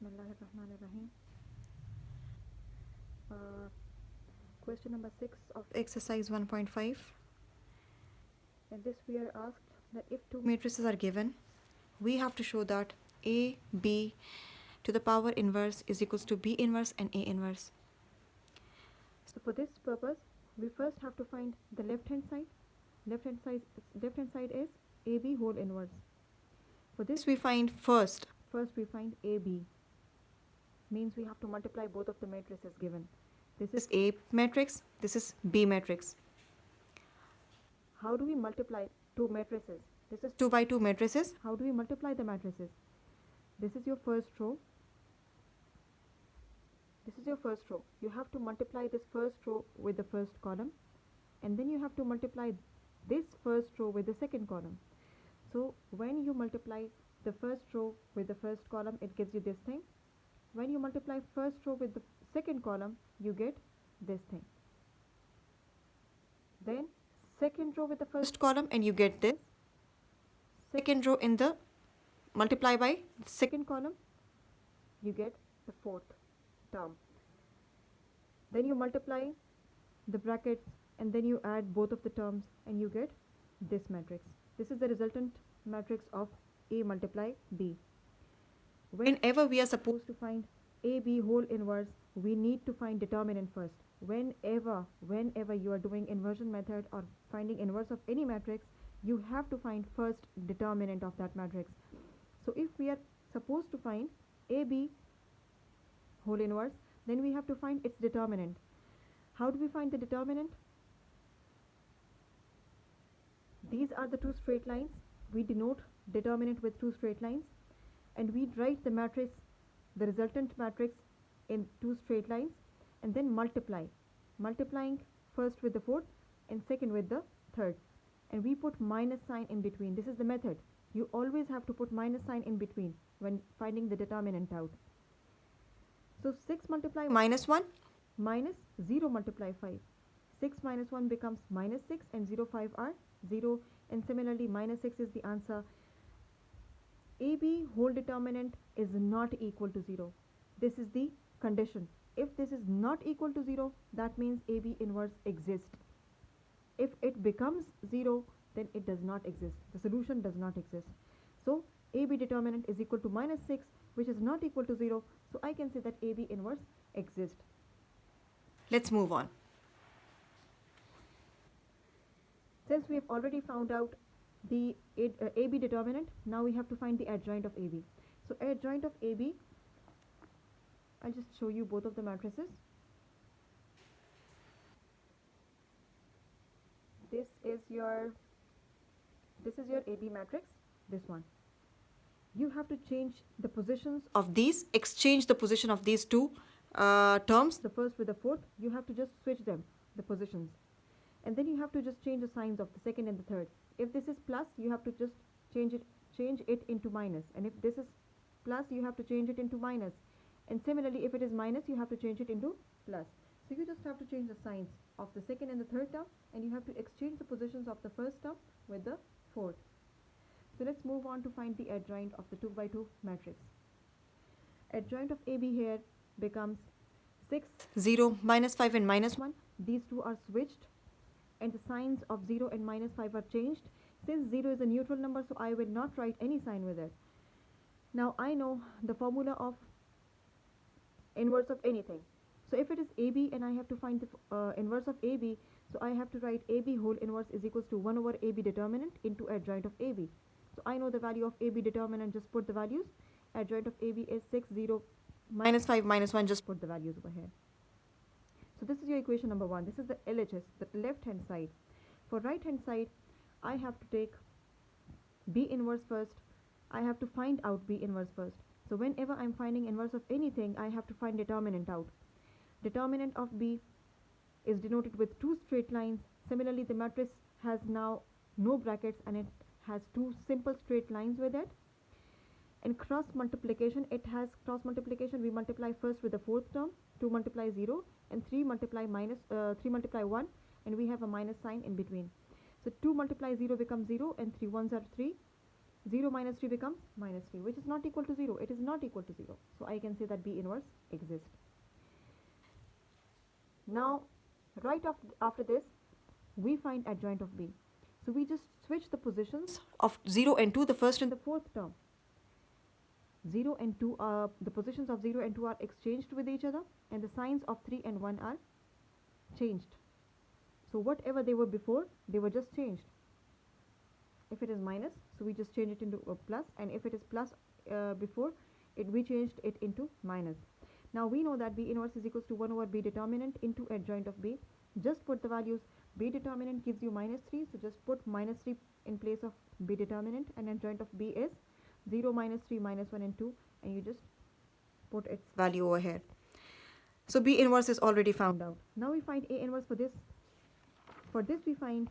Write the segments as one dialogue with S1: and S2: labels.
S1: Bismillahirrahmanirrahim. Question number 6 of exercise 1.5. In this we are asked that if two matrices are given, we have to show that A, B to the power inverse is equals to B inverse and A inverse. So for this purpose, we first have to find the left hand side. Left hand side is AB whole inverse. For this we find first we find AB. Means we have to multiply both of the matrices given. This is A matrix, this is B matrix. How do we multiply two matrices? This is 2 by 2 matrices. How do we multiply the matrices? This is your first row. This is your first row. You have to multiply this first row with the first column, and then you have to multiply this first row with the second column. So when you multiply the first row with the first column, it gives you this thing. When you multiply first row with the second column, you get this thing. Then second row with the first column and you get this. Second row in the multiply by the second column, you get the fourth term. Then you multiply the brackets and then you add both of the terms and you get this matrix. This is the resultant matrix of A multiply B. Whenever we are supposed to find AB whole inverse, we need to find determinant first. Whenever you are doing inversion method or finding inverse of any matrix, you have to find first determinant of that matrix. So if we are supposed to find AB whole inverse, then we have to find its determinant. How do we find the determinant? These are the two straight lines. We denote determinant with two straight lines, and we write the matrix, the resultant matrix, in two straight lines, and then multiplying first with the fourth and second with the third, and we put minus sign in between. This is the method. You always have to put minus sign in between when finding the determinant out. So 6 multiply minus 1 minus 0 multiply 5. 6 minus 1 becomes minus 6 and 0, 5 are 0, and similarly minus 6 is the answer. AB whole determinant is not equal to 0. This is the condition. If this is not equal to 0, that means AB inverse exists. If it becomes 0, then it does not exist. The solution does not exist. So AB determinant is equal to minus 6, which is not equal to 0. So I can say that AB inverse exists. Let's move on. Since we have already found out the AB determinant, now we have to find the adjoint of AB. So adjoint of AB, I'll just show you both of the matrices. This is your AB matrix, this one. You have to change the positions of these, exchange the position of these two terms, the first with the fourth. You have to just switch them, the positions. And then you have to just change the signs of the second and the third. If this is plus, you have to just change it into minus. And if this is plus, you have to change it into minus. And similarly, if it is minus, you have to change it into plus. So you just have to change the signs of the second and the third term, and you have to exchange the positions of the first term with the fourth. So let's move on to find the adjoint of the 2 by 2 matrix. Adjoint of AB here becomes 6, 0, minus 5 and minus 1. These two are switched, and the signs of 0 and minus 5 are changed. Since 0 is a neutral number, so I will not write any sign with it. Now I know the formula of inverse of anything. So if it is AB and I have to find the inverse of AB, so I have to write AB whole inverse is equals to 1 over AB determinant into adjoint of AB. So I know the value of AB determinant, just put the values. Adjoint of AB is 6, 0, minus 5, minus 1, just put the values over here. So this is your equation number 1. This is the LHS, the left hand side. For right hand side, I have to take B inverse first. I have to find out B inverse first. So whenever I'm finding inverse of anything, I have to find determinant out. Determinant of B is denoted with two straight lines. Similarly, the matrix has now no brackets and it has two simple straight lines with it. And cross multiplication, it has cross multiplication. We multiply first with the fourth term. 2 multiply 0 and 3 multiply 1, and we have a minus sign in between. So 2 multiply 0 becomes 0 and 3 ones are 3. 0 minus 3 becomes minus 3, which is not equal to 0. It is not equal to 0. So I can say that B inverse exists. Now, right after this, we find adjoint of B. So we just switch the positions of 0 and 2, the first and the fourth term. 0 and 2 are, the positions of 0 and 2 are exchanged with each other, and the signs of 3 and 1 are changed. So whatever they were before, they were just changed. If it is minus, so we just change it into a plus, and if it is plus before, we changed it into minus. Now we know that B inverse is equals to 1 over B determinant into adjoint of B. Just put the values. B determinant gives you minus 3, so just put minus 3 in place of B determinant, and adjoint of B is 0 minus 3 minus 1 and 2, and you just put its value over here. So B inverse is already found out. Now we find A inverse for this. For this we find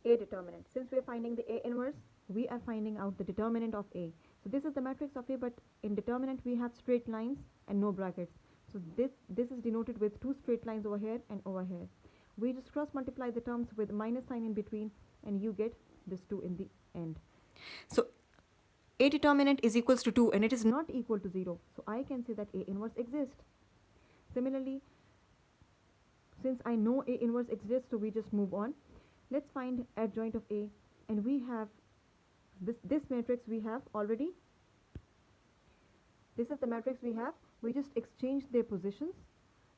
S1: A determinant. Since we are finding the A inverse, we are finding out the determinant of A. So this is the matrix of A, but in determinant we have straight lines and no brackets. So this is denoted with two straight lines over here and over here. We just cross multiply the terms with minus sign in between, and you get this 2 in the end. So A determinant is equals to 2, and it is not equal to 0. So I can say that A inverse exists. Similarly, since I know A inverse exists, so we just move on. Let's find adjoint of A, and we have this matrix we have already. This is the matrix we have. We just exchange their positions,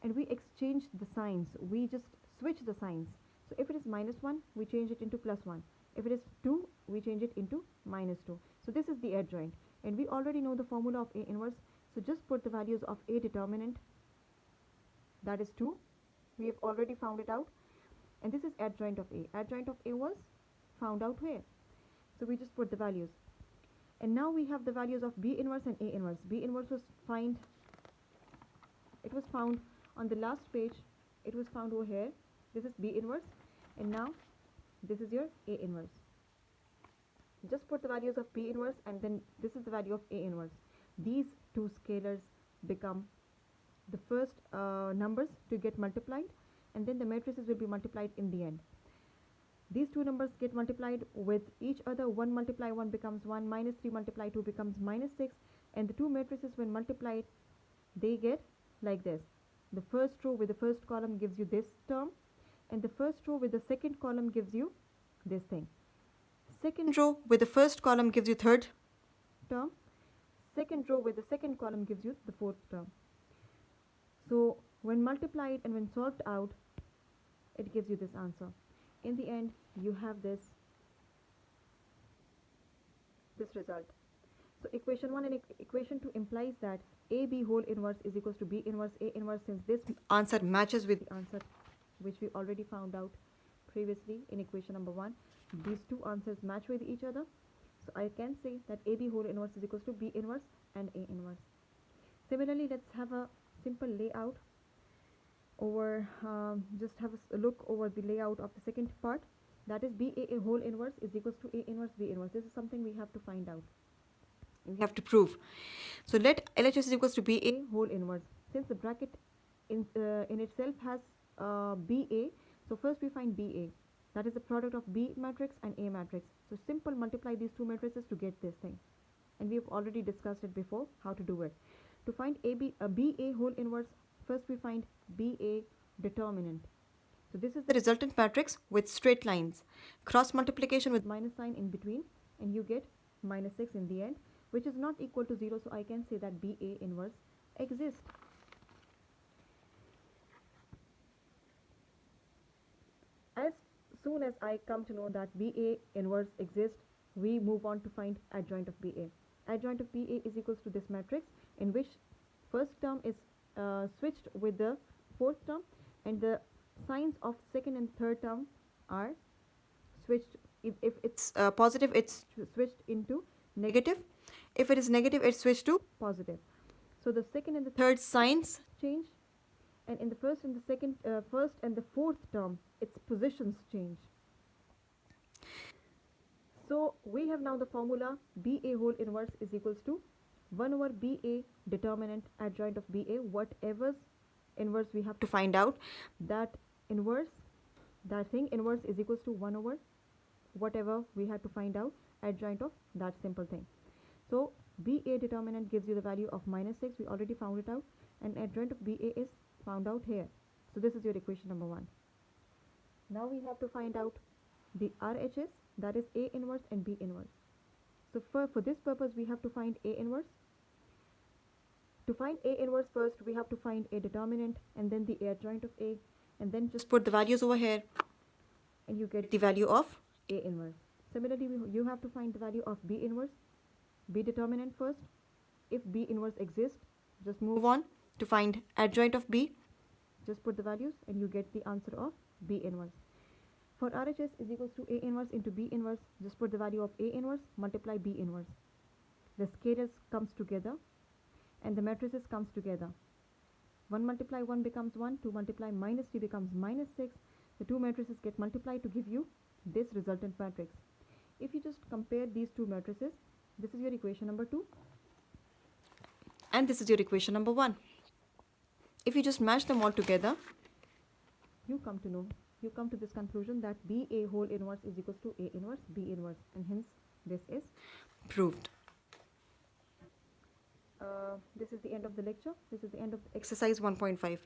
S1: and we exchange the signs. We just switch the signs. So if it is minus 1, we change it into plus 1. If it is 2, we change it into minus 2. So this is the adjoint, and we already know the formula of A inverse. So just put the values of A determinant, that is 2. We have already found it out. And this is adjoint of A. Adjoint of A was found out where? So we just put the values. And now we have the values of B inverse and A inverse. B inverse was found on the last page. It was found over here. This is B inverse, and now this is your A inverse. Just put the values of B inverse, and then this is the value of A inverse. These two scalars become the first numbers to get multiplied, and then the matrices will be multiplied in the end. These two numbers get multiplied with each other. 1 multiply 1 becomes 1, minus 3 multiply 2 becomes minus 6, and the two matrices when multiplied, they get like this. The first row with the first column gives you this term, and the first row with the second column gives you this thing. Second row with the first column gives you third term. Second row with the second column gives you the fourth term. So when multiplied and when solved out, it gives you this answer. In the end, you have this result. So equation 1 and equation 2 implies that AB whole inverse is equals to B inverse A inverse, since this answer matches with the answer which we already found out previously in equation number 1. These two answers match with each other. So I can say that AB whole inverse is equals to B inverse and A inverse. Similarly, let's have a simple layout over, just have a look over the layout of the second part. That is BA whole inverse is equals to A inverse B inverse. This is something we have to find out. We have to prove. So let LHS is equals to BA whole inverse. Since the bracket in itself has BA, so first we find BA. That is the product of B matrix and A matrix. So simple multiply these two matrices to get this thing. And we have already discussed it before, how to do it. To find BA whole inverse, first we find BA determinant. So this is the resultant matrix with straight lines. Cross multiplication with minus sign in between, and you get minus 6 in the end, which is not equal to 0. So I can say that BA inverse exists. As soon as I come to know that BA inverse exists, we move on to find adjoint of BA. Adjoint of BA is equals to this matrix, in which first term is switched with the fourth term, and the signs of second and third term are switched. If it's positive, it's switched into negative. If it is negative, it's switched to positive. So the second and the third signs change, and in the first and the second, first and the fourth term, its positions change. So we have now the formula BA whole inverse is equals to 1 over BA determinant adjoint of BA. Whatever's inverse we have to find out, that inverse that thing inverse is equals to 1 over whatever we had to find out, adjoint of that simple thing. So BA determinant gives you the value of minus 6, we already found it out, and adjoint of BA is found out here. So this is your equation number 1. Now we have to find out the RHS, that is A inverse and B inverse. So for this purpose we have to find A inverse. To find A inverse first we have to find A determinant and then the adjoint of A, and then just put the values over here and you get the value of A inverse. Similarly you have to find the value of B inverse, B determinant first. If B inverse exists, just move on to find adjoint of B, just put the values and you get the answer of B inverse. For RHS is equals to A inverse into B inverse, just put the value of A inverse, multiply B inverse. The scalars comes together and the matrices comes together. 1 multiply 1 becomes 1, 2 multiply minus 3 becomes minus 6. The two matrices get multiplied to give you this resultant matrix. If you just compare these two matrices, this is your equation number 2 and this is your equation number 1. If you just match them all together, you come to this conclusion that BA whole inverse is equals to A inverse B inverse, and hence this is proved. This is the end of the lecture. This is the end of exercise 1.5.